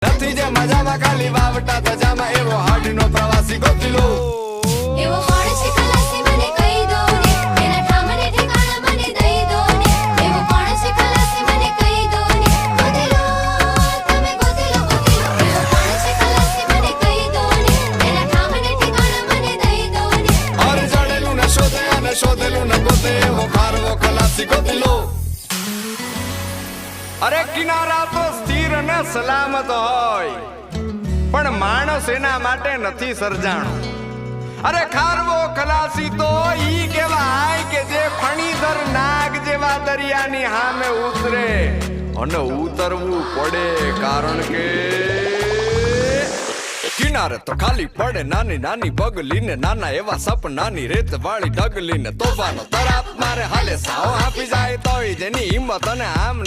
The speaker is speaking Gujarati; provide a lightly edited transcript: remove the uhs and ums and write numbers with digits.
નથી જે મજામાં ખાલી વાવટા તજામાં એવો હાડીનો પ્રવાસી ગોતી લો. એવો કોણ છે ખલાસી મને કહી દો ને, એના ઠામને ઠેકાણા મને દઈ દો ને. એવો કોણ છે ખલાસી મને કહી દો ને, ગોતી લો તમે ગોતી લો ગોતી લો. એવો કોણ છે ખલાસી મને કહી દો ને, એના ઠામને ઠેકાણા મને દઈ દો ને. ઓર જડેલું ને શોધે અને શોધેલું ને ગોતે એવો ખારવો ખલાસી ગોતી લો. અરે કિનારા તો સ્થિર અને સલામત હોય, પણ માણસ એના માટે નથી સર્જાણો. અરે ખારવો ખલાસી તો ઈ કહેવાય કે જે ફણીધર નાગ જેવા દરિયાની સામે ઉતરે અને ઉતરવું પડે, કારણ કે કિનારે તો ખાલી પડે નાની નાની પગલીને, નાના એવા સપનાની રેત વાળી ડગલીને. તોફાનો તરાપ મારે હાલે સાવ આપી જાય તોય જેની હિંમત અને આમ